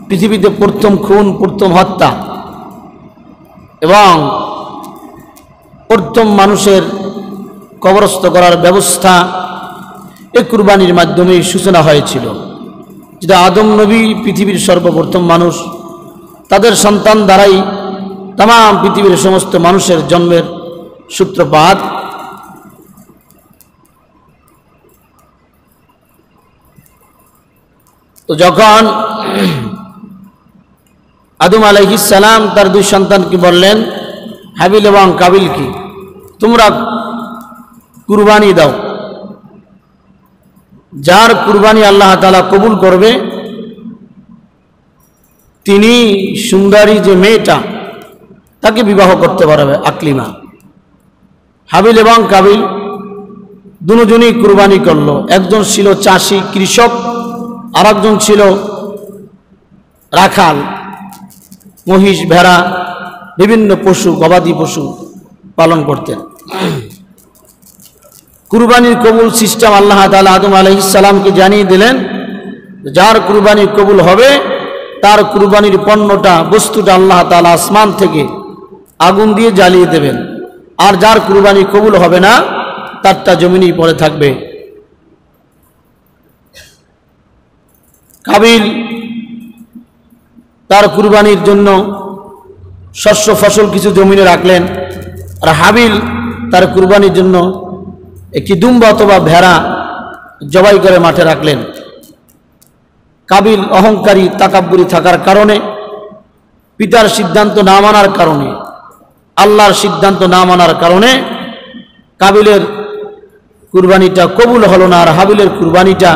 পৃথিবীতে প্রথম খুন, প্রথম হত্যা এবং প্রথম মানুষের কবরস্থ করার ব্যবস্থা এই কুরবানির মাধ্যমেই সূচনা হয়েছিল। যেটা আদম নবী পৃথিবীর সর্বপ্রথম মানুষ, তাদের সন্তান দ্বারাই তাম পৃথিবীর সমস্ত মানুষের জন্মের সূত্রপাত। তো যখন আদম আলাইহিস সালাম তার দুই সন্তানকে বললেন, হাবিল এবং কাবিলকে, তোমরা কুরবানি দাও, যার কুরবানি আল্লাহ তাআলা কবুল করবে তিনি সুন্দরী যে মেয়েটা তাকে বিবাহ করতে পারবে, আকলিমা। হাবিল এবং কাবিল দুজনেই কুরবানি করলো। একজন ছিল চাষি, কৃষক, আর একজন ছিল রাখাল, মহিষ, ভেড়া, বিভিন্ন পশু, গবাদি পশু পালন করতেন। কুরবানির কবুল সিস্টেম আল্লাহ তাআলা আদম আলাইহিস সালামকে জানিয়ে দিলেন, যার কুরবানি কবুল হবে তার কুরবানির পণ্যটা, বস্তুটা আল্লাহ তাআলা আসমান থেকে আগুন দিয়ে জ্বালিয়ে দেবেন, আর যার কুরবানি কবুল হবে না তারটা জমিনেই পড়ে থাকবে। কাবিল তার কুরবানির জন্য শস্য ফসল কিছু জমিনে রাখলেন, আর হাবিল তার কুরবানির জন্য একটি দুম্বা অথবা ভেড়া জবাই করে মাঠে রাখলেন। কাবিল অহংকারী, তাকাব্বুরি থাকার কারণে, পিতার সিদ্ধান্ত না মানার কারণে, আল্লাহর সিদ্ধান্ত না মানার কারণে কাবিলের কুরবানিটা কবুল হলো না, আর হাবিলের কুরবানিটা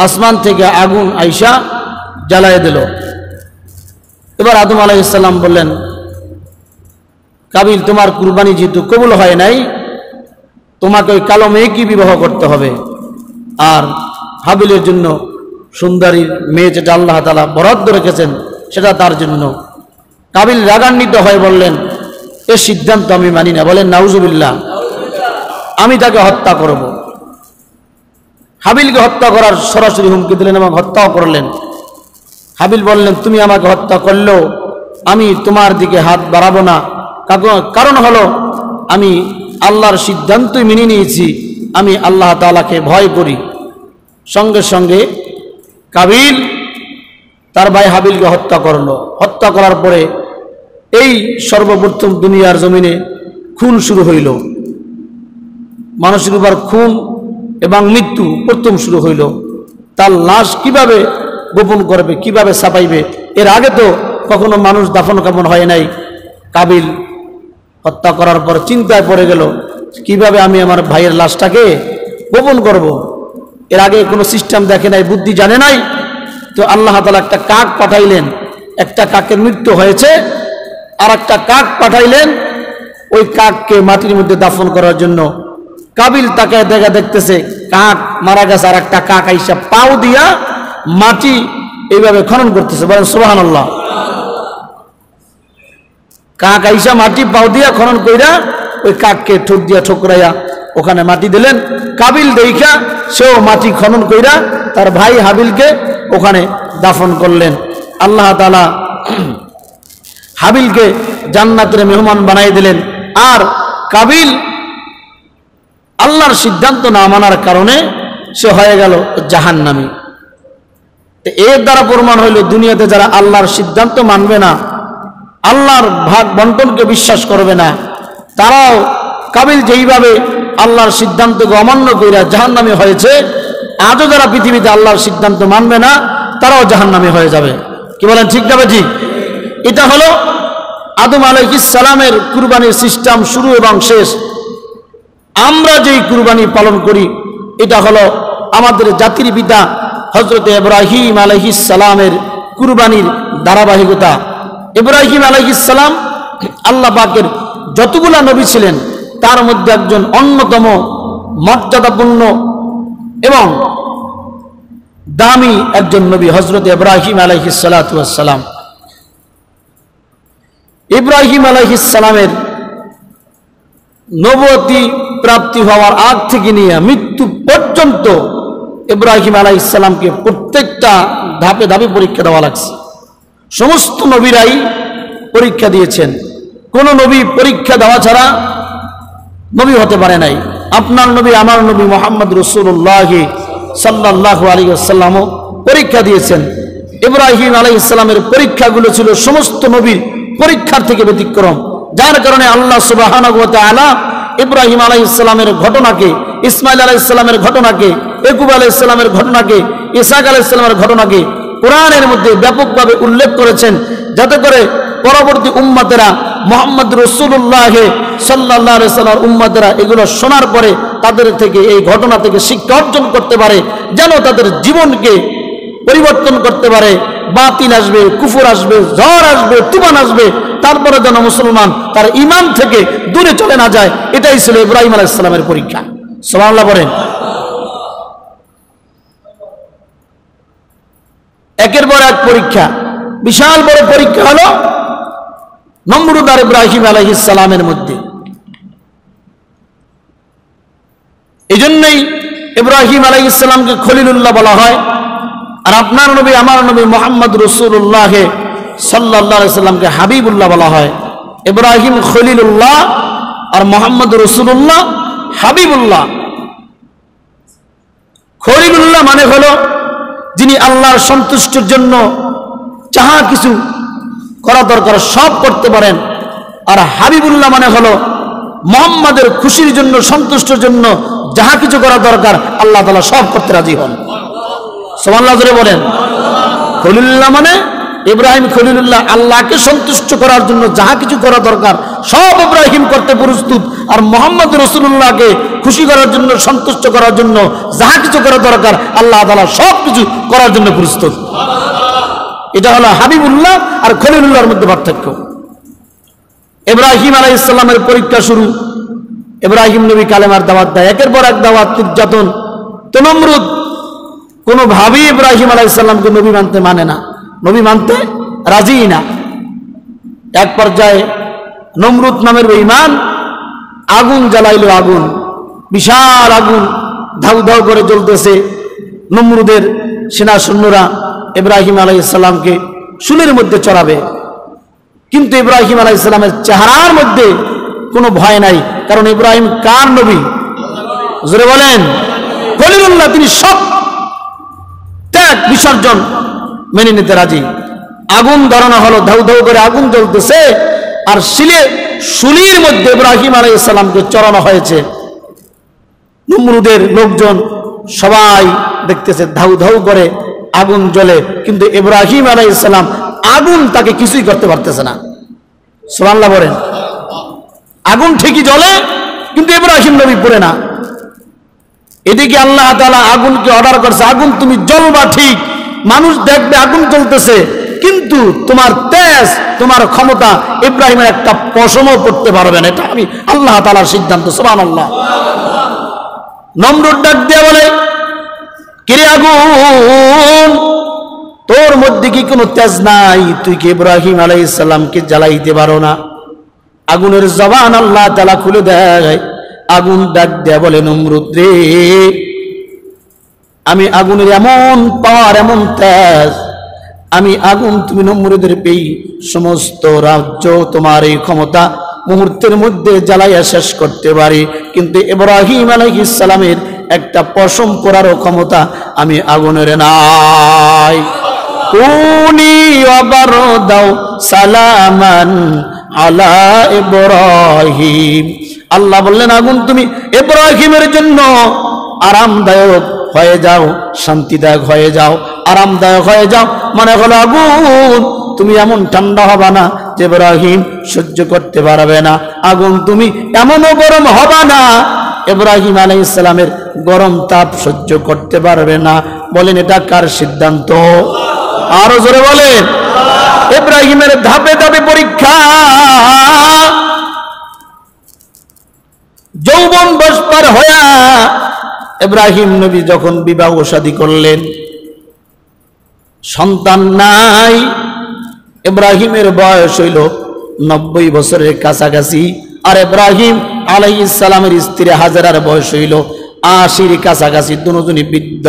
আসমান থেকে আগুন আইসা জ্বালায় দিল। এবার আদম আলাইহিস সালাম বললেন, কাবিল, তোমার কুরবানি যেহেতু কবুল হয় নাই, তোমাকে ওই কালো মেয়েকে বিবাহ করতে হবে, আর হাবিলের জন্য সুন্দরী মেয়ে যেটা আল্লাহ তাআলা বরাদ্দ রেখেছেন সেটা তার জন্য। কাবিল রাগান্বিত হয়ে বললেন, এ সিদ্ধান্ত আমি মানি না। বলেন নাউজুবিল্লাহ, আমি তাকে হত্যা করব। হাবিলকে হত্যা করার সরাসরি হুমকি দিলেন এবং হত্যাও করলেন। হাবিল বললেন, তুমি আমাকে হত্যা করলেও আমি তোমার দিকে হাত বাড়াবো না, কারণ হলো আমি আল্লাহর সিদ্ধান্তই মেনে নিয়েছি, আমি আল্লাহ তাআলাকে ভয় করি। সঙ্গে সঙ্গে কাবিল তার ভাই হাবিলকে হত্যা করলো। হত্যা করার পরে এই সর্বপ্রথম দুনিয়ার জমিনে খুন শুরু হইল। মানুষের উপর খুন এবং মৃত্যু প্রথম শুরু হইল। তার লাশ কিভাবে গোপন করবে, কিভাবে ছাপাইবে, এর আগে তো কখনো মানুষ দাফন কাফন হয় নাই। কাবিল হত্যা করার পর চিন্তায় পড়ে গেল, কিভাবে আমি আমার ভাইয়ের লাশটাকে গোপন করব। এর আগে কোনো সিস্টেম দেখে নাই, বুদ্ধি জানে নাই। তো আল্লাহ তাআলা একটা কাক পাঠাইলেন, একটা কাকের মৃত্যু হয়েছে, আর একটা কাক পাঠাইলেন ওই কাককে মাটির মধ্যে দাফন করার জন্য। কাবিল তাকে দেখতেছে কাক মারা গেছে, আর একটা কাক আইসা পাও দিয়া মাটি এইভাবে খনন করতেছে। বলেন সুবহানাল্লাহ। কাক আইসা মাটি পাও দিয়া খনন কইরা ওই কাককে ঠোক দিয়া ঠোকরাইয়া ওখানে মাটি দিলেন। কাবিল দেখা সেও মাটি খনন কইরা তার ভাই হাবিলকে ওখানে দাফন করলেন। আল্লাহ তাআলা হাবিলকে জান্নাতের মেহমান বানাই দিলেন, আর কাবিল আল্লাহর সিদ্ধান্ত না মানার কারণে সে হয়ে গেল জাহান্নামী। এর দ্বারা প্রমাণ হইল, দুনিয়াতে যারা আল্লাহর সিদ্ধান্ত মানবে না, আল্লাহর ভাগ বন্টনকে বিশ্বাস করবে না, তারাও কাবিল যেইভাবে আল্লাহর সিদ্ধান্তকে অমান্য কইরা জাহান্নামী হয়েছে, আজও যারা পৃথিবীতে আল্লাহর সিদ্ধান্ত মানবে না তারাও জাহান্নামী হয়ে যাবে। কি বলেন, ঠিক না ঠিক? এটা হলো আদম আলাইহিস সালামের কুরবানির সিস্টেম, শুরু এবং শেষ। আমরা যেই কুরবানি পালন করি এটা হলো আমাদের জাতির পিতা হযরত ইব্রাহিম আলাইহিস সালামের কুরবানির ধারাবাহিকতা। ইব্রাহিম আলাইহিস সালাম আল্লাহ পাকের যতগুলা নবী ছিলেন তার মধ্যে একজন অন্যতম মর্যাদাপূর্ণ এবং দামি একজন নবী হযরত ইব্রাহিম আলাইহিস সালাতু ওয়াস সালাম। ইব্রাহিম আলাইহিস সালামের নবুয়তি প্রাপ্তি হওয়ার আগ থেকে নিয়ে মৃত্যু পর্যন্ত ইব্রাহিম আলাইহিস সালামকে প্রত্যেকটা ধাপে ধাপে পরীক্ষা দেওয়া লাগছে। সমস্ত নবীরাই পরীক্ষা দিয়েছেন, কোন নবী পরীক্ষা দেওয়া ছাড়া নবী হতে পারে নাই। আপনার নবী আমার নবী মুহাম্মদ রাসূলুল্লাহ সাল্লাল্লাহু আলাইহি ওয়াসাল্লামও পরীক্ষা দিয়েছেন। ইব্রাহিম আলাইহিস সালামের পরীক্ষাগুলো ছিল সমস্ত নবীর পরীক্ষার থেকে ব্যতিক্রম, যার কারণে আল্লাহ সুবহানাহু ওয়া তাআলা ইব্রাহিম আলাইহিস সালামের ঘটনাকে, ইসমাইল আলাইহিস সালামের ঘটনাকে, ইয়াকুব আলাইহিস সালামের ঘটনাকে, ইসহাক আলাইহিস সালামের ঘটনাকে কোরআনের মধ্যে ব্যাপকভাবে উল্লেখ করেছেন, যাতে করে পরবর্তী উম্মতেরা মুহাম্মদ রাসূলুল্লাহ সাল্লাল্লাহু আলাইহি ওয়াসাল্লাম উম্মতেরা এগুলো শোনার পরে তাদের থেকে, এই ঘটনা থেকে শিক্ষা অর্জন করতে পারে, যেন তাদের জীবনকে পরিবর্তন করতে পারে। বাতিল আসবে, কুফর আসবে, ঝড় আসবে, তুফান আসবে, তারপরে যেন মুসলমান তার ঈমান থেকে দূরে চলে না যায়। এটাই ছিল ইব্রাহিম আলাইহিস সালামের পরীক্ষা। সুবহানাল্লাহ বলেন। একের পর এক পরীক্ষা, বিশাল বড় পরীক্ষা হলো নমরুদ আর ইব্রাহিম আলাইহিস সালামের মধ্যে। এই জন্যই ইব্রাহিম আলাইহিস সালামকে খলিলুল্লাহ বলা হয়, আর আপনার নবী আমার নবী মুহাম্মদ রাসূলুল্লাহ সাল্লাল্লাহু আলাইহি সাল্লামকে হাবিবুল্লাহ বলা হয়। ইব্রাহিম খলিলুল্লাহ আর মুহাম্মদ রাসূলুল্লাহ হাবিবুল্লাহ। খলিলুল্লাহ মানে হলো যিনি আল্লাহর সন্তুষ্টির জন্য যাহা কিছু করা দরকার সব করতে পারেন, আর হাবিবুল্লাহ মানে হলো মুহাম্মাদের খুশির জন্য, সন্তুষ্টির জন্য যাহা কিছু করা দরকার আল্লাহ তাআলা সব করতে রাজি হন। সুবহানাল্লাহ জোরে বলেন। খলিলুল্লাহ মানে ইব্রাহিম খলিলুল্লাহ আল্লাহকে সন্তুষ্ট করার জন্য যাহা কিছু করা দরকার সব ইব্রাহিম করতে প্রস্তুত, আর মুহাম্মদ রাসূলুল্লাহকে খুশি করার জন্য, সন্তুষ্ট করার জন্য যাহা কিছু করা দরকার আল্লাহ তাআলা সব কিছু করার জন্য প্রস্তুত। এটা হলো হাবিবুল্লাহ আর খলিলুল্লাহর মধ্যে পার্থক্য। ইব্রাহিম আলাইহিস সালামের পরীক্ষা শুরু। ইব্রাহিম নবী কালেমার দাওয়াত দেয়, একের পর এক দাওয়াত, নির্যাতন। তো নমরুদ কোনোভাবেই ইব্রাহিম আলাইহিস সালামকে নবী মানতে মানে না, নবী মানতে রাজি না। এক পর্যায়ে নমরুদ নামের বেঈমান আগুন জ্বালাইল, আগুন, বিশাল আগুন ধাউ ধাউ করে জ্বলতেছে। নমরুদের সেনা সৈন্যরা ইব্রাহিম আলাইহিস সালামকে শুলের মধ্যে চড়াবে, কিন্তু ইব্রাহিম আলাইহিস সালামের চেহারার মধ্যে কোনো ভয় নাই, কারণ ইব্রাহিম কার নবী? জোরে বলেন। খলিলুল্লাহ, তিনি সব ত্যাগ বিসর্জন মেনে নিতে রাজি। আগুন ধরানো হলো, ধাউ ধাউ করে আগুন জ্বলতেছে, আর শুলির মধ্যে ইব্রাহিম আলাইহিস সালামকে চড়ানো হয়েছে। নমরুদের লোকজন সবাই দেখতেছে ধাউ ধাউ করে আগুন জ্বলে, কিন্তু ইব্রাহিম আলাইহিস সালাম আগুন তাকে কিছুই করতে পারতেছে না। সুবহানাল্লাহ বলেন। আগুন ঠিকই জ্বলে, কিন্তু ইব্রাহিম নবী পড়ে না। এদিকে আল্লাহ তাআলা আগুনকে অর্ডার করছে, আগুন তুমি জ্বলবা ঠিক, মানুষ দেখবে আগুন জ্বলতেছে, কিন্তু তোমার তেজ, তোমার ক্ষমতা ইব্রাহিমের একটা পশমও পড়তে পারবে না। এটা আমি আল্লাহ তাআলার সিদ্ধান্ত। সুবহানাল্লাহ। নমরুদ ডাক দিয়ে বলে, কিরে আগুন, তোর মধ্যে কি কোনো তেজ নাই? তুই কি ইব্রাহিম আলাইহিস সালামকে জ্বালাইতে পারো না? আগুনের জবান আল্লাহ তাআলা খুলে দেয়। আগুন ডাক দেয়া বলে, নমরুদ রে, আমি আগুনের এমন পাওয়ার, এমন তেজ, আমি আগুন তুমি নমরুদের পেই সমস্ত রাজ্য, তোমার এই ক্ষমতা মুহূর্তের মধ্যে জ্বালাইয়া শেষ করতে পারি, কিন্তু ইব্রাহিম আলাইহিস সালামের একটা পশম পরারও ক্ষমতা আমি আগুনের নাই। কুনি ওয়াবারদাও সালামান আলা ইব্রাহিম। আল্লাহ বললেন, আগুন তুমি ইব্রাহিমের জন্য আরামদায়ক হয়ে যাও, শান্তিদায়ক হয়ে যাও, আরামদায়ক হয়ে যাও। মানে হলো আগুন তুমি এমন ঠান্ডা হবা না যে ইব্রাহিম সহ্য করতে পারবে না। আগুন তুমি এমনও গরম হবা না ইব্রাহিম আলাইহিস সালামের গরম তাপ সহ্য করতে পারবে না। বলেন, এটা কার সিদ্ধান্ত? আরো জোরে বলেন। ইব্রাহিমের ধাপে ধাপে পরীক্ষা। যৌবন বয়স পার হইয়া ইব্রাহিম নবী যখন বিবাহ শাদী করলেন, সন্তান নাই। ইব্রাহিমের বয়স হইল 90 বছরের কাছাকাছি, আর ইব্রাহিম আলাইহিস সালামের স্ত্রী হাজেরার বয়স হইল 80-র কাছাকাছি। দুজনই বৃদ্ধ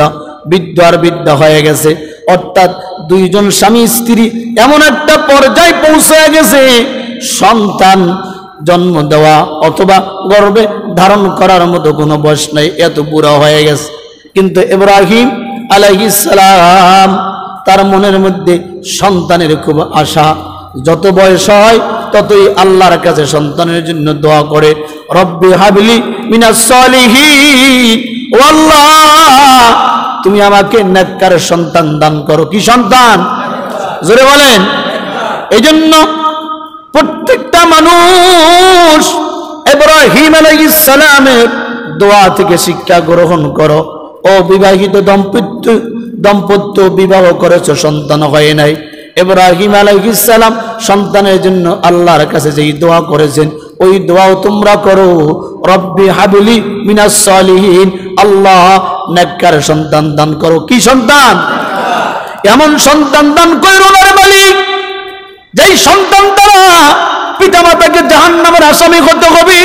বৃদ্ধ আর বৃদ্ধা হয়ে গেছে, অর্থাৎ দুইজন স্বামী স্ত্রী এমন একটা পর্যায়ে পৌঁছে গেছে সন্তান জন্ম দেওয়া অথবা গর্ভে ধারণ করার মতো কোনো বয়স নাই, এত বুড়া হয়ে গেছে। কিন্তু ইব্রাহিম আলাইহিস সালাম তার মনের মধ্যে সন্তানের খুব আশা, যত বয়স হয় ততই আল্লাহর কাছে সন্তানের জন্য দোয়া করে, রব্বি হাবলি মিনাস সলিহিন, ও আল্লাহ তুমি আমাকে নেককার সন্তান দান করো। কি সন্তান? জোরে বলেন। এই জন্য প্রত্যেকটা মানুষ ইব্রাহিম আলাইহিস সালামের দোয়া থেকে শিক্ষা গ্রহণ করো। ও বিবাহিত দম্পত্য বিবাহ করেছো, সন্তান হয় নাই, ইব্রাহিম আলাইহিস সালাম সন্তানের জন্য আল্লাহর কাছে যেই দোয়া করেছেন ওই দোয়াও তোমরা করো, রব্বি হাবলি মিনাস সলিহিন, আল্লাহ নেককার সন্তান দান করো। কি সন্তান? এমন সন্তান দান করো না রে মালিক যেই সন্তান দ্বারা পিতামাতাকে জাহান্নামের আসামি হতে হবে,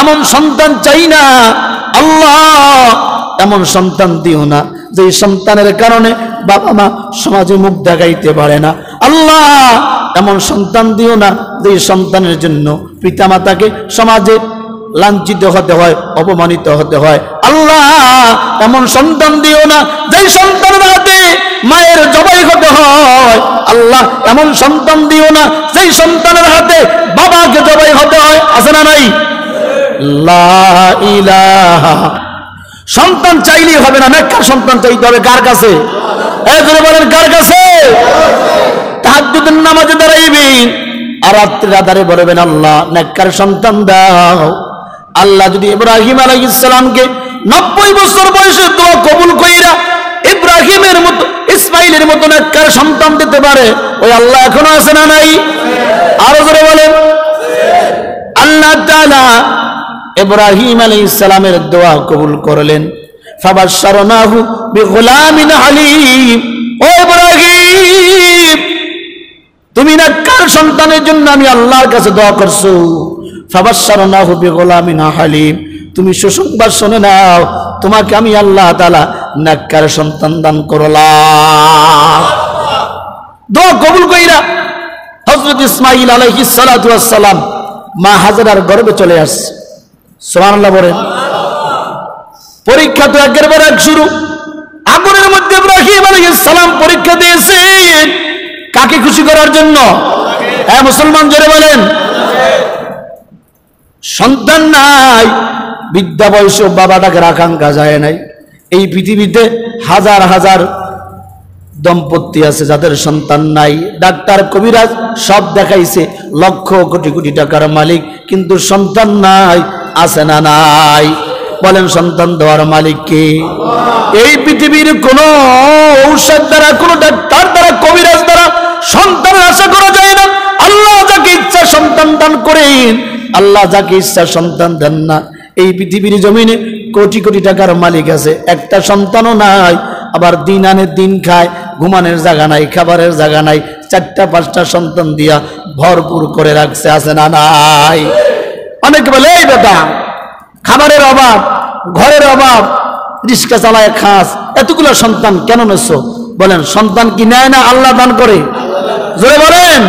এমন সন্তান চাই না আল্লাহ। এমন সন্তান দিও না যে সন্তানের কারণে বাবা মা সমাজে মুখ দেখাইতে পারে না আল্লাহ। এমন সন্তান দিও না যে সন্তানের জন্য পিতামাতাকে সমাজে লাঞ্ছিত হতে হয়, অপমানিত হতে হয় আল্লাহ। এমন সন্তান দিও না যে সন্তানের হাতে মায়ের জবাই হতে হয় আল্লাহ। এমন সন্তান দিও না যে সন্তানের হাতে বাবাকে জবাই হতে হয়, আছে না নাই? লা ইলাহা। সন্তান চাইলেই হবে না, নেককার সন্তান চাইতে হবে কার কাছে? বলেন কার কাছে? তাহাজ্জুদের নামাজে দাঁড়াইবেন আর রাত্রির আধারে বলবেন আল্লাহ নেককার সন্তান দাও। আল্লাহ যদি ইব্রাহিম আলাইহিস সালামকে 90 বছর বয়সে দোয়া কবুল কইরা ইব্রাহিমের মতো ইসমাইলের মতো নেককার সন্তান দিতে পারে, ওই আল্লাহ এখনো আছে না নাই? আরো জোরে বলেন। আল্লাহ তাআলা ইব্রাহিম আলাইহিস সালামের দোয়া কবুল করলেন, ফাবাশশারনাহু বিগুলামিন হালিম। ও ইব্রাহিম তুমি নেককার সন্তানের জন্য আমি আল্লাহর কাছে দোয়া করছো, ফাবাশশারনাহু বিগুলামিন হালিম, তুমি সুসংবাদ শুনে নাও, তোমাকে আমি আল্লাহ তাআলা নেককার সন্তান দান করলাম। দোয়া কবুল কইরা হযরত ইসমাঈল আলাইহিস সালাতু ওয়াস সালাম মা হাজেরার গর্ভে চলে আসছে। সুবহানাল্লাহ বলেন। পরীক্ষা তো একের পর এক শুরু। আগুনের মধ্যে ইব্রাহিম আলাইহিস সালাম পরীক্ষা দিয়েছেন কাকে খুশি করার জন্য? হ্যাঁ মুসলমান জোরে বলেন। সন্তান নাই, বিদ্যা বয়স বাবাটাকে আকাঙ্ক্ষা যায় নাই। এই পৃথিবীতে হাজার হাজার দম্পতি আছে যাদের সন্তান নাই, ডাক্তার কবিরাজ সব দেখাইছে, লক্ষ কোটি কোটি টাকার মালিক, কিন্তু সন্তান নাই। আছে না নাই? বলেন সন্তান দেওয়ার মালিক কে? এই পৃথিবীর কোন ঔষধ দ্বারা, কোন ডাক্তার দ্বারা, কবিরাজ দ্বারা সন্তানের আশা করা যায় না। আল্লাহ যাকে ইচ্ছা সন্তান দান করেন, আল্লাহ যাকে ইচ্ছা সন্তান দেন না। এই পৃথিবীর জমিনে কোটি কোটি টাকার মালিক আছে, একটা সন্তানও নাই। আবার দিন আনে দিন খায়, ঘুমানোর জায়গা নাই, খাবারের জায়গা নাই, 4টা 5টা সন্তান দিয়া ভরপুর করে রাখছে, আছে না নাই? অনেকে বলে এই বেটা খাবারের অভাব, ঘরের অভাব, রিক্সা চালায় খাস, এতগুলো সন্তান কেন নেছো? বলেন সন্তান কি নেয় না আল্লাহ দান করে? জোরে বলেন।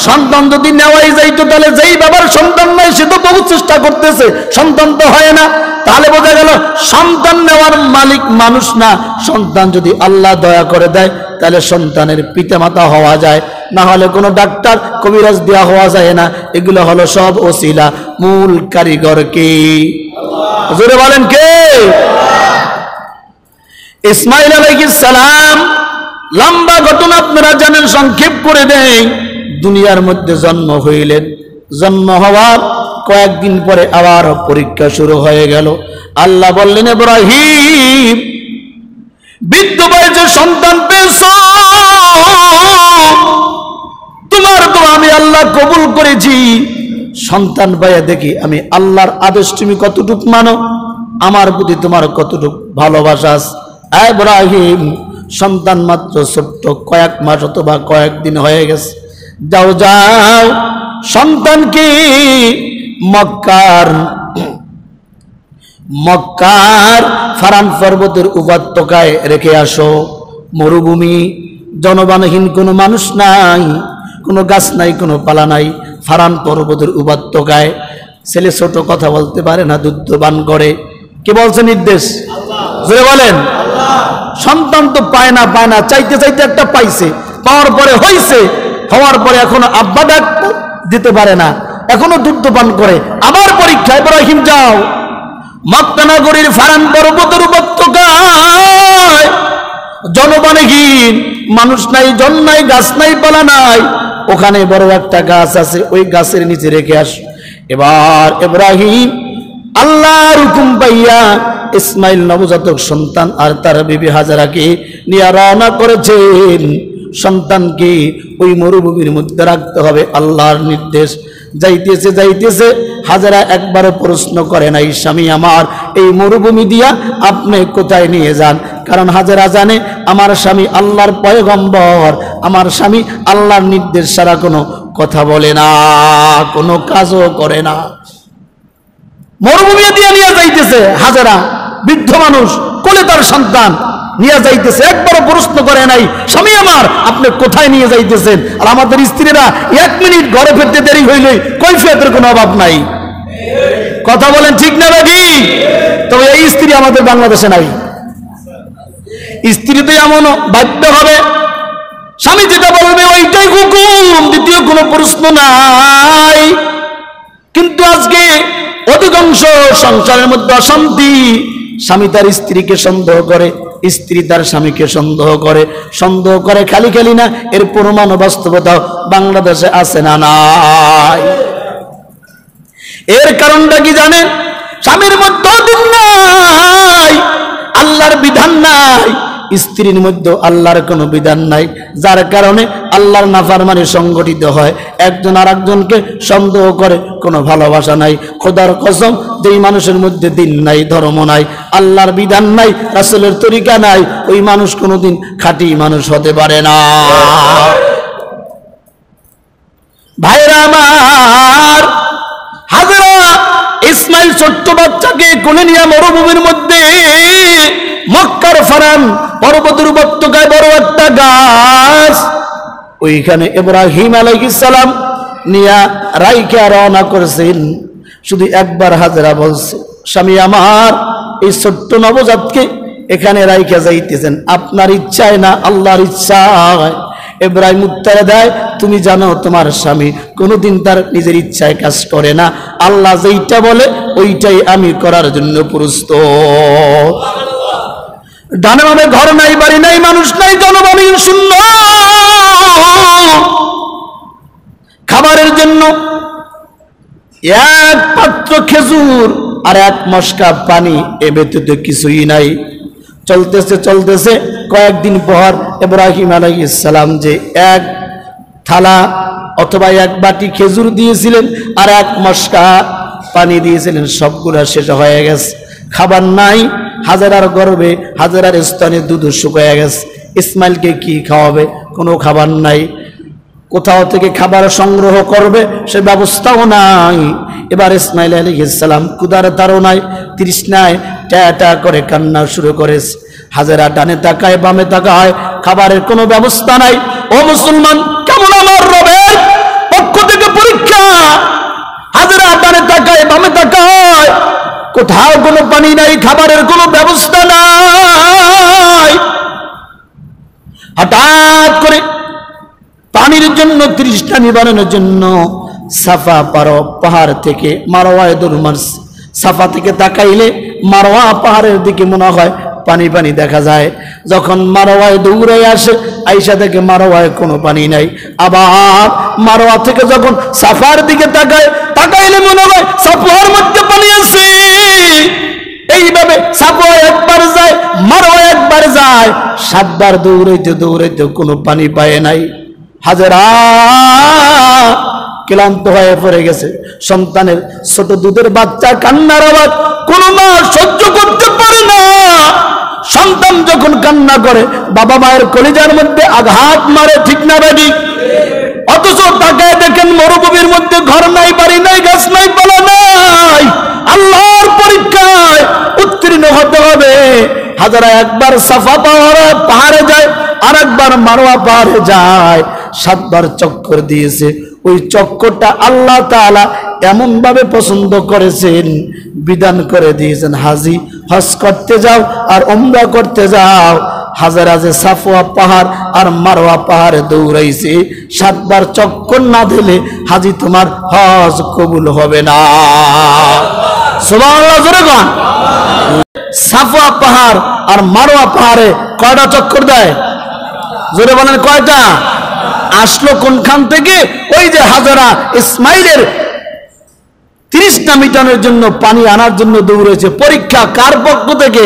সন্তান যদি নেওয়াই যাইতো তাহলে যেই বাবার সন্তান নাই সে তো বহু চেষ্টা করতেছে, সন্তান তো হয় না। তাহলে বোঝা গেল সন্তান নেওয়ার মালিক মানুষ না। সন্তান যদি আল্লাহ দয়া করে দেয় তাহলে সন্তানের পিতামাতা হওয়া যায়, না হলে কোনো ডাক্তার কবিরাজ দেওয়া হওয়া যায় না। এগুলো হলো সব ওসিলা, মূল কারিগর কে? জোরে বলেন কে? ইসমাঈল আলাইহিস সালাম। লম্বা ঘটনা আপনারা জানেন, সংক্ষেপ করে দেই। দুনিয়ার মধ্যে জন্ম হইলেন, জন্ম হওয়ার কয়েকদিন পরে আবার পরীক্ষা শুরু হয়ে গেল। আল্লাহ বললেন ইব্রাহিম বৃদ্ধ বয়সে সন্তান পেয়েছো, তোমার তো আমি আল্লাহ কবুল করেছি। সন্তান পাইয়া দেখি আমি আল্লাহর আদেশ তুমি কতটুক মানো, আমার প্রতি তোমার কতটুক ভালোবাসা আছে। ইব্রাহিম সন্তান মাত্র ছোট্ট, কয়েক মাস অথবা কয়েকদিন হয়ে গেছে। যাও যাও সন্তানকে মক্কার মক্কার ফারান পর্বতের উপত্যকায় রেখে আসো। মরুভূমি, জনবানহীন কোনো মানুষ নাই, কোনো গাছ নাই, কোনো পালা নাই। ফারান পর্বতের উপত্যকায় ছেলে ছোট, কথা বলতে পারে না, দুধ পান করে। কে বলছে নির্দেশ? জোরে বলেন। সন্তান তো পায় না, চাইতে চাইতে একটা পাইছে, পাওয়ার পরে হইছে, হওয়ার পরে এখনো আব্বা ডাক দিতে পারে না, এখনো দুধ পান করে। আবার পরীক্ষা, ইব্রাহিম যাও মক্কা নগরীর ফারান পর্বতের উপত্যকায়, জনবানহীন, মানুষ নাই, জন নাই, গাছ নাই, পালা নাই। ওখানে বড় একটা গাছ আছে, ওই গাছের নিচে রেখে আস। এবার ইব্রাহিম আল্লাহর হুকুম পাইয়া ইসমাইল নবজাতক সন্তান আর তার বিবি হাজারাকে নিয়ে রওনা করেছেন। সন্তানকে ওই মরুভূমির মধ্যে রাখতে হবে, আল্লাহর নির্দেশ। যাইতেছে যাইতেছে হাজারা একবারও প্রশ্ন করে নাই, স্বামী আমার এই মরুভূমি দিয়া আপনি কোথায় নিয়ে যান? কারণ হাজারা জানে আমার স্বামী আল্লাহর পয়গম্বর, আমার স্বামী আল্লাহর নির্দেশ ছাড়া কোনো কথা বলে না, কোনো কাজও করে না। মরুভূমি দিয়ে নিয়ে যাইতেছে হাজারা, বৃদ্ধ মানুষ, কোলে তার সন্তান নিয়ে যাইতেছে, একবারও প্রশ্ন করে নাই স্বামী আমার আপনি কোথায় নিয়ে যাইতেছেন। আর আমাদের স্ত্রীরা 1 মিনিট ঘরে ফিরতে দেরি হইলে কৈফিয়তের কোনো অভাব নাই। কথা বলেন ঠিক না নাকি? তবে এই স্ত্রী আমাদের বাংলাদেশে নাই। স্ত্রী তো এমন বাধ্য হবে, স্বামী যেটা বলবে ওইটাই হুকুম, দ্বিতীয় কোনো প্রশ্ন নাই। কিন্তু আজকে অধিকাংশ সংসারের মধ্যে অশান্তি, স্বামী তার স্ত্রীকে সন্দেহ করে, স্ত্রী তার স্বামীকে সন্দেহ করে, সন্দেহ করে খালি খালি না, এর প্রমাণ বাস্তবতা বাংলাদেশে আছে না নাই? এর কারণটা কি জানেন? স্বামীর মধ্যে দিন নাই, আল্লাহর বিধান নাই, স্ত্রীর মধ্যে আল্লাহর কোনো বিধান নাই, যার কারণে আল্লাহর নাফরমানি সংগঠিত হয়। একজন আর একজনকে সন্দেহ করে, কোনো ভালোবাসা নাই। খোদার কসম, যেই মানুষের মধ্যে দিন নাই, ধর্ম নাই, আল্লাহর বিধান নাই, রাসূলের তরিকা নাই, ওই মানুষ কোনোদিন খাঁটি মানুষ হতে পারে না। ভাইরা আমার, হাজারা ইসমাইল ছোট্ট বাচ্চাকে কোলে নিয়ে মরুভূমির মধ্যে, মক্কার ফারান পর্বতের উপত্যকায় বড় একটা গাছ, ওইখানে ইব্রাহিম আলাইহিস সালাম নিয়া রাইখা রওনা করেছেন। শুধু একবার হাজারা বলছে, স্বামী আমার এই ছোট্ট নবজাতকে এখানে রাইখা যাইতেছেন আপনার ইচ্ছায় না আল্লাহর ইচ্ছায়। ইব্রাহিম উত্তর দেয়, তুমি জানো তোমার স্বামী কোনোদিন তার নিজের ইচ্ছায় কাজ করে না, আল্লাহ যেইটা বলে ওইটাই আমি করার জন্য প্রস্তুত। ডানে বামে ঘর নাই, বাড়ি নাই, মানুষ নাই, জনবানহীন, শূন্য। খাবারের জন্য এক পাত্র খেজুর আর এক মশকা পানি, এ ব্যতীত কিছুই নাই। চলতেছে চলতেছে কয়েকদিন পর ইব্রাহিম আলাইহিস সালাম যে এক থালা অথবা এক বাটি খেজুর দিয়েছিলেন আর এক মশকা পানি দিয়েছিলেন, সবগুলা শেষ হয়ে গেছে, খাবার নাই। হাজারার গর্ভে, হাজারার স্তনে দুধ শুকিয়ে গেছে। ইসমাইলকে কি খাওয়াবে? কোনো খাবার নাই। কোথাও থেকে খাবার সংগ্রহ করবে সে ব্যবস্থাও নাই। এবার ইসমাইল আলাইহিস সালাম ক্ষুধার তাড়নায়, তৃষ্ণায় ট্যাটা করে কান্না শুরু করেছে। হাজারা ডানে তাকায়, বামে তাকায়, খাবারের কোনো ব্যবস্থা নাই। ও মুসলমান, কেমন আমার রবের পক্ষ থেকে পরীক্ষা! হাজারা ডানে তাকায়, বামে তাকায়, কোথাও কোনো পানি নাই, খাবারের কোনো ব্যবস্থা নাই। হঠাৎ করে পানির জন্য, তৃষ্ণা নিবারণের জন্য সাফা পাহাড় থেকে মারওয়ায় দৌড় মারছে। সাফা থেকে তাকাইলে মারওয়া পাহাড়ের দিকে মনে হয় পানি পানি দেখা যায়। যখন মারওয়ায় দৌড়ে আসে, আইসা থেকে মারওয়ায় কোনো পানি নাই। আবার মারওয়া থেকে যখন সাফার দিকে তাকাইলে মনে হয় সাফার মধ্যে পানি আছে। এইভাবে সাফা একবার যায়, মারওয়া একবার যায়, 7 বার দৌড়াইতে দৌড়াইতে কোনো পানি পায় নাই। হাজারা ক্লান্ত হয়ে পড়ে গেছে। সন্তানের ছোট দুধের বাচ্চা কান্নার আওয়াজ কোনো মা সহ্য করতে পারে না। সন্তান যখন কান্না করে বাবা মায়ের কলিজার মধ্যে আঘাত মারে, ঠিক না বেটি? অথচ তাকায় দেখেন মরুভূমির মধ্যে ঘর নাই, বাড়ি নাই, গাছ নাই, পালা নাই। আল্লাহর পরীক্ষায় হাজারা একবার সাফা পাহাড়ে যায়, আর একবার মারওয়া পাহাড়ে যায়, 7 বার চক্কর দিয়েছে। ওই চক্করটা আল্লাহ তাআলা এমন ভাবে পছন্দ করেছেন, বিধান করে দিয়েছেন, হাজি হজ করতে যাও আর উমরা করতে যাও, হাজারা যে সাফা পাহাড় আর মারওয়া পাহাড়ে দৌড়াইছে, 7 বার চক্কর না দিলে হাজি তোমার হজ কবুল হবে না। সুবহানাল্লাহ, জোরে বলেন। সাফা পাহাড় আর মারওয়া পাহাড়ে কয়টা চক্কর দেয়? জোরে বলেন, কয়টা? আসলো কোনখান থেকে? ওই যে হাজারা ইসমাইলের 30টা মিটানোর জন্য পানি আনার জন্য দৌড়েছে। পরীক্ষা কার পক্ষ থেকে?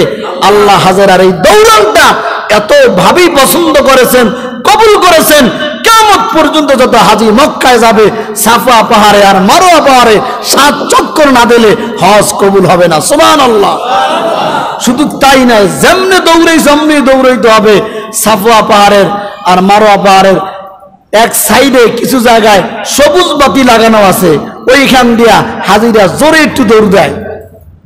আল্লাহ হাজারার এই দৌড়ানটা এত ভাবেই পছন্দ করেছেন, কবুল করেছেন। কিয়ামত পর্যন্ত যত হাজি মক্কায় যাবে, সাফা পাহাড়ে আর মারওয়া পাহাড়ে 7 চক্কর না দিলে হজ কবুল হবে না। সুবহানাল্লাহ। শুধু তাই না, যেমনে দৌড়াই সামনে দৌড়াইতে হবে। সাফা পাহাড়ের আর মারওয়া পাহাড়ের এক সাইডে কিছু জায়গায় সবুজ বাতি লাগানো আছে, ওইখান দিয়া হাজিরা জোরে একটু দৌড় দেয়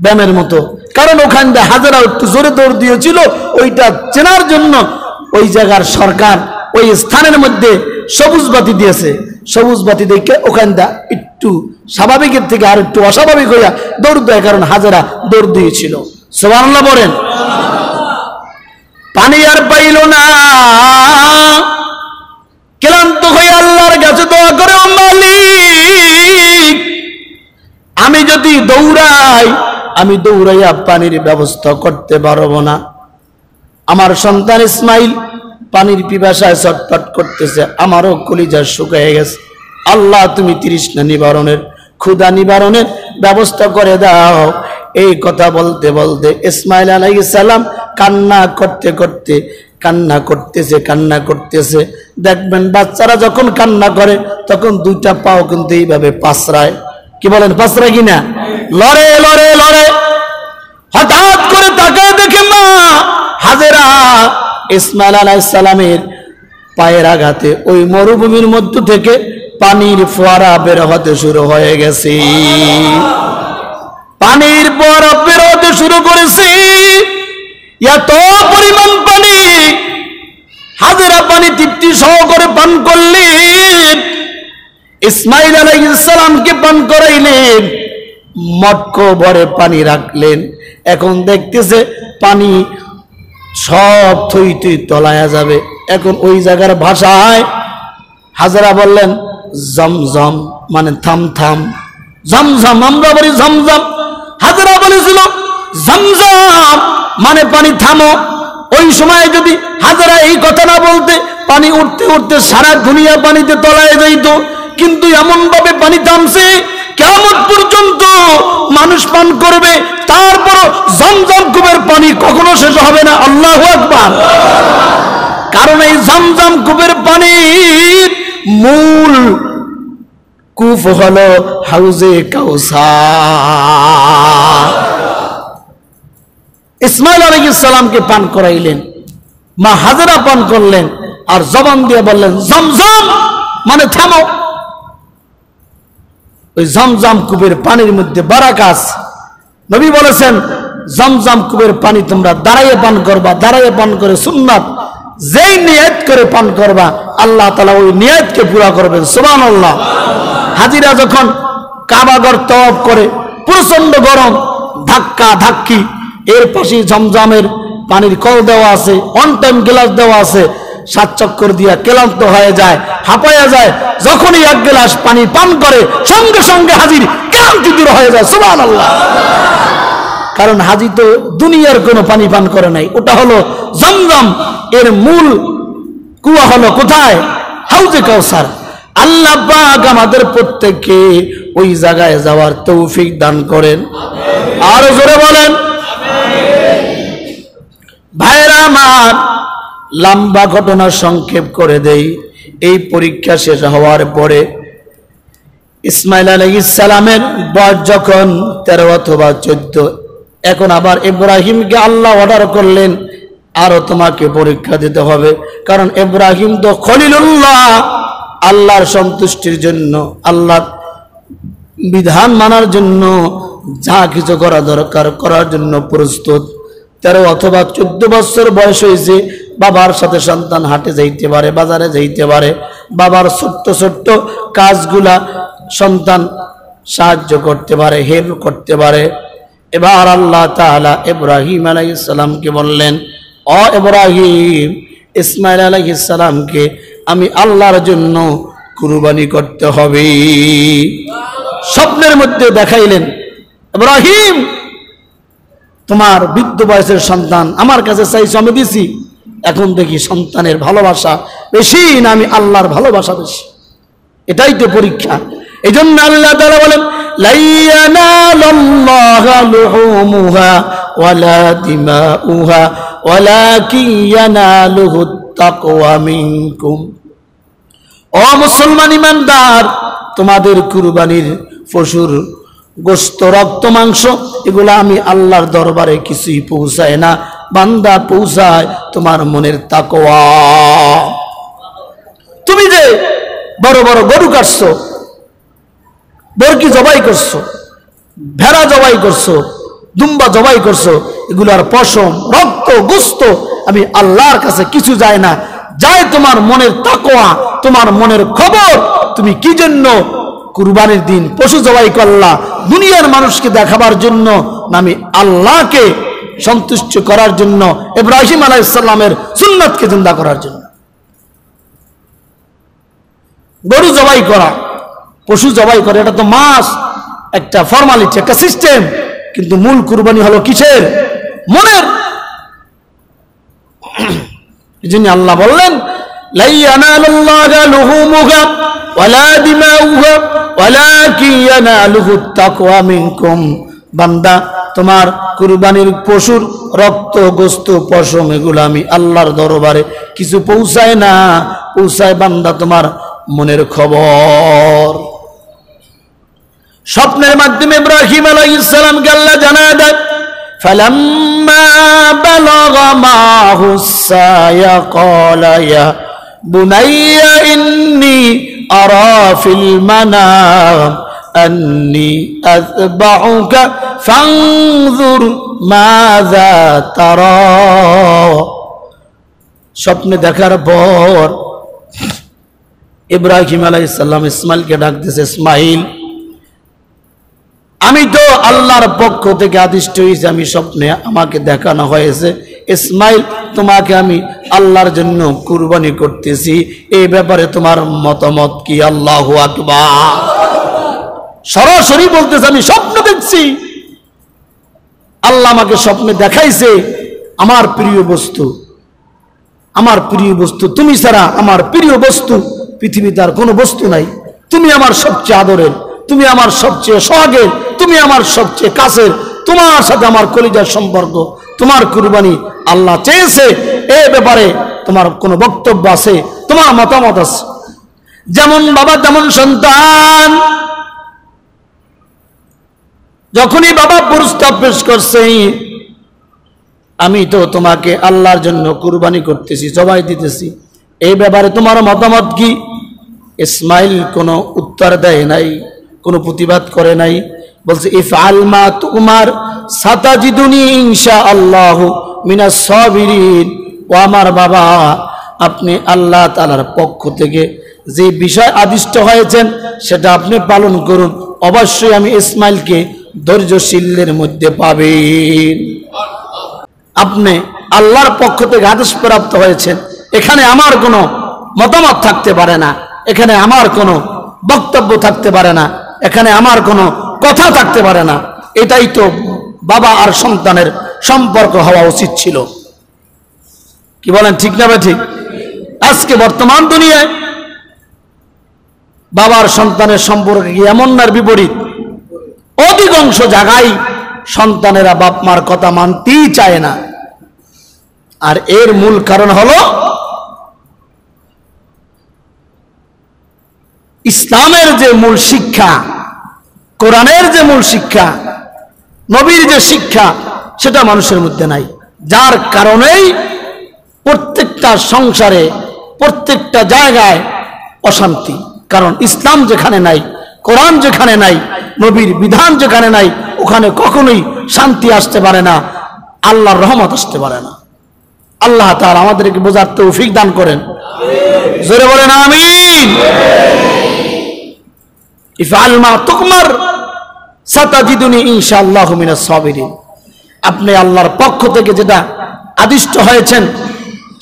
ব্যায়ামের মতো। কারণ ওখান দিয়ে হাজারা একটু জোরে দৌড় দিয়েছিল, ওইটা চেনার জন্য ওই জায়গার সরকার ওই স্থানের মধ্যে সবুজ বাতি দিয়েছে। সবুজ বাতি দেখে ওখান দিয়ে একটু স্বাভাবিকের থেকে আর একটু অস্বাভাবিক হইয়া দৌড় দেয়, কারণ হাজারা দৌড় দিয়েছিল। সুবহানাল্লাহ বলেন। পানি আর পাইল না, ক্লান্ত হয়ে আল্লাহর কাছে দোয়া করে, ও মালিক, আমি যদি দৌড়াই, আমি দৌড়াইয়া পানির ব্যবস্থা করতে পারবো না। আমার সন্তান ইসমাইল পানির পিপাসায় ছটফট করতেছে, আমারও কলিজা শুকিয়ে গেছে। আল্লাহ, তুমি তৃষ্ণা নিবারণের, ক্ষুধা নিবারণের ব্যবস্থা করে দাও। এই কথা বলতে বলতে ইসমাইল আলাইহিস সালাম কান্না করতে করতে কান্না করতেছে। দেখবেন বাচ্চারা যখন কান্না করে তখন 2টা পাও কিন্তু এইভাবে পাছড়ায়। কি বলেন, পাছড়ায় কিনা? লড়ে লড়ে লড়ে। হঠাৎ করে তাকায় দেখে মা হাজেরা ইসমাইল আলাইহিস সালামের পায়ের আঘাতে ওই মরুভূমির মধ্য থেকে পানির ফোয়ারা বের হতে শুরু হয়ে গেছে। পানির ফোয়ারা বের হতে শুরু করেছে। এত পরিমাণ পানি, হাজেরা পানি তৃপ্তি সহকারে পান করলেন, ইসমাইল আলাইহিস সালামকে পান করাইলেন, মটকো ভরে পানি রাখলেন। এখন দেখতেছে পানি সব থই থই তলায়া যাবে। এখন ওই জায়গার ভাষায় হাজেরা বললেন জমজম, মানে থাম থাম। জমজম আমরা বলি জমজম, হাজেরা বলেছিল জমজম মানে পানি থামো। ওই সময় যদি হাজেরা এই কথা না বলতে, পানি উঠতে উঠতে সারা দুনিয়া পানিতে তলায় যাইত। কিন্তু এমন ভাবে পানি থামছে, কিয়ামত পর্যন্ত মানুষ পান করবে, তারপরও জমজম কূপের পানি কখনো শেষ হবে না। আল্লাহু আকবার। কারণ এই জমজম কূপের পানির মূল কূপ হলো হাউজে কাউসার। ইসমাইল আলাইহিস সালামকে পান করাইলেন, মা হাজেরা পান করলেন, আর জবান দিয়ে বললেন জমজম মানে থামো। ওই জমজম কূপের পানির মধ্যে বারাকাত। নবী বলেছেন জমজম কূপের পানি তোমরা দাঁড়াইয়ে পান করবা, দাঁড়াইয়ে পান করে সুন্নাত। যেই নিয়ত করে পান করবা, আল্লাহ তাআলা ওই নিয়তকে পুরা করবেন। সুবহানাল্লাহ। হাজিরা যখন কাবাঘর তওয়াফ করে, প্রচন্ড গরম, ধাক্কা ধাক্কি, এর পাশে জমজমের পানির কল দেওয়া আছে, অন টাইম গ্লাস দেওয়া আছে। 7 চক্কর দিয়া ক্লান্ত হয়ে যায়, হাঁপায়া যায়। যখনই 1 গ্লাস পানি পান করে, সঙ্গে সঙ্গে হাজির ক্লান্তি দূর হয়ে যায়। সুবহানাল্লাহ। কারণ হাজি তো দুনিয়ার কোনো পানি পান করে নাই, ওটা হলো জমজম। এর মূল কুয়া হলো কোথায়? হাউজে কাউসার। আল্লাহ পাক আমাদের প্রত্যেককে ওই জায়গায় যাওয়ার তৌফিক দান করেন। আর জোরে বলেন ভাইরা আমার। লম্বা ঘটনা সংক্ষেপ করে দেই। এই পরীক্ষা শেষ হওয়ার পরে ইসমাইল আলাইহিস সালামের বয়স যখন 13 অথবা 14, এখন আবার ইব্রাহিমকে আল্লাহ অর্ডার করলেন আরো তোমাকে পরীক্ষা দিতে হবে। কারণ ইব্রাহিম তো খলিলুল্লাহ, আল্লাহর সন্তুষ্টির জন্য, আল্লাহর বিধান মানার জন্য যা কিছু করা দরকার করার জন্য প্রস্তুত। 13 অথবা 14 বছর বয়স হয়েছে, বাবার সাথে সন্তান হাটে যাইতে পারে, বাজারে যাইতে পারে, বাবার ছোট্ট ছোট্ট কাজগুলা সন্তান সাহায্য করতে পারে, হেল্প করতে পারে। এবার আল্লাহ তাআলা ইব্রাহিম আলাইহিস সালামকে বললেন, ও ইব্রাহিম, ইসমাইল আলাইহিস সালামকে আমি আল্লাহর জন্য কুরবানি করতে হবে। স্বপ্নের মধ্যে দেখাইলেন, ইব্রাহিম, তোমার বৃদ্ধ বয়সের সন্তান আমার কাছে চাইছো, আমি দিছি, এখন দেখি সন্তানের ভালোবাসা বেশি না আমি আল্লাহর ভালোবাসা বেশি। এটাই তো পরীক্ষা। এই জন্য আল্লাহ তাআলা বলেন, লা ইয়ানালুল্লাহা লুহুমুহা ওয়ালা দিমাউহা ওয়ালাকিন ইয়ানালুহুত তাকওয়া মিনকুম। ও মুসলমান ইমানদার, তোমাদের কুরবানির পশুর গোশত, রক্ত, মাংস এগুলা আমি আল্লাহর দরবারে কিছুই পৌঁছায় না, বান্দা পৌঁছায় তোমার মনের তাকওয়া। তুমি যে বড় বড় গরু কাটছো, বরকি জবাই করছো, ভেড়া জবাই করছো, দুম্বা জবাই করছো, এগুলার পশম, রক্ত, গোশত আমি আল্লাহর কাছে কিছু যায় না, যায় তোমার মনের তাকওয়া, তোমার মনের খবর। তুমি কি জন্য কুরবানির দিন পশু জবাই করলা? দুনিয়ার মানুষকে দেখাবার জন্য না আমি আল্লাহকে সন্তুষ্ট করার জন্য, ইব্রাহিম আলাইহিস সালামের সুন্নাতকে জিন্দা করার জন্য। গরু জবাই করা, পশু জবাই করে, এটা তো মাস, একটা ফর্মালিটি, একটা সিস্টেম, কিন্তু মূল কুরবানি হলো কিসের? মনের। এইজন্য আল্লাহ বললেন, লা ইয়ানালুল্লাহা লুহুমুহা ওয়ালা দিমাউহা ওয়ালাকিন ইয়ানালুহুত তাকওয়া মিনকুম। বান্দা, তোমার কুরবানির পশুর রক্ত, গোশত, পশম এগুলো আমি আল্লাহর দরবারে কিছু পৌঁছায় না, পৌঁছায় বান্দা তোমার মনের খবর। স্বপ্নের মাধ্যমে ইব্রাহিম আলাইহিস সালামকে আল্লাহ জানায় দেয়, ফালাম্মা বালাগা মাহুস সায়া ক্বালা ইয়া বুনাইয়া ইন্নী আরা ফিল মানাম আন্নী আযবাহুকা ফানজুর মাযা তারা। স্বপ্নে দেখার পর ইব্রাহিম আলাইহিস সালাম ইসমাইলকে ডাকতেছে, ইসমাইল, আমি তো আল্লাহর পক্ষ থেকে আদিষ্ট হয়েছি, আমি স্বপ্নে আমাকে দেখানো হয়েছে, ইসমাইল তোমাকে আমি আল্লাহর জন্য কুরবানি করতেছি, এই ব্যাপারে তোমার মতামত কি? আল্লাহু আকবার। সরাসরি বলতেছে, আমি স্বপ্ন দেখছি, আল্লাহ আমাকে স্বপ্নে দেখাইছে আমার প্রিয় বস্তু, আমার প্রিয় বস্তু তুমি ছাড়া আমার প্রিয় বস্তু পৃথিবীতে আর কোনো বস্তু নাই, তুমি আমার সবচেয়ে আদরের, তুমি আমার সবচেয়ে সোহাগের, তুমি আমার সবচেয়ে কাছের, তোমার সাথে আমার কলিজার সম্পর্ক, তোমার কুরবানি আল্লাহ চেয়েছে, এই ব্যাপারে তোমার কোনো বক্তব্য আছে, তোমার মতামত আছে? যেমন বাবা তেমন সন্তান। যখনই বাবা প্রস্তাব পেশ করছে, আমি তো তোমাকে আল্লাহর জন্য কুরবানি করতেছি, জবাই দিতেছি, এই ব্যাপারে তোমার মতামত কি? ইসমাইল কোনো উত্তর দেয় নাই, কোনো প্রতিবাদ করে নাই, বলছে, ইফআল মা তুমার সাতাজিদুনি ইনশাআল্লাহ মিনাস সাবিরিন। ও আমার বাবা, আপনি আল্লাহ তাআলার পক্ষ থেকে যে বিষয় আদিষ্ট হয়েছেন সেটা আপনি পালন করুন, অবশ্যই আমি ইসমাইলকে ধৈর্যশীলদের মধ্যে পাবেন। আপনি আল্লাহর পক্ষ থেকে আদেশ প্রাপ্ত হয়েছেন, এখানে আমার কোনো মতামত থাকতে পারে না, এখানে আমার কোনো বক্তব্য থাকতে পারে না, এখানে আমার কোনো কথা থাকতে পারে না। এটাই তো বাবা আর সন্তানের সম্পর্ক হওয়া উচিত ছিল। কি বলেন, ঠিক না ঠিক? আজকে বর্তমান দুনিয়ায় বাবার সন্তানের সম্পর্কে এমন নার বিপরীত, অধিকাংশ জায়গায় সন্তানেরা বাপ মার কথা মানতেই চায় না। আর এর মূল কারণ হলো ইসলামের যে মূল শিক্ষা, কোরআনের যে মূল শিক্ষা, নবীর যে শিক্ষা, সেটা মানুষের মধ্যে নাই। যার কারণেই প্রত্যেকটা সংসারে, প্রত্যেকটা জায়গায় অশান্তি। কারণ ইসলাম যেখানে নাই, কোরআন যেখানে নাই, নবীর বিধান যেখানে নাই, ওখানে কখনোই শান্তি আসতে পারে না। আল্লাহর রহমত আসতে পারে না। আল্লাহ তাআলা আমাদেরকে বোঝার তৌফিক দান করেন, জোরে বলেন আমিন। ইফআল মা তুকমার সাতাজিদুনি ইনশাআল্লাহু মিনাস সাবিরিন। আপনি আল্লাহর পক্ষ থেকে যেটা আদিষ্ট হয়েছেন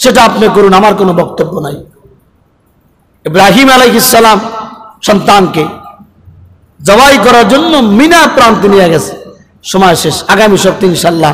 সেটা আপনি করুন, আমার কোনো বক্তব্য নাই। ইব্রাহিম আলাইহিস সালাম সন্তানকে জবাই করার জন্য মিনা প্রান্তে নিয়ে গেছে। সময় শেষ, আগামী সপ্তাহে ইনশাআল্লাহ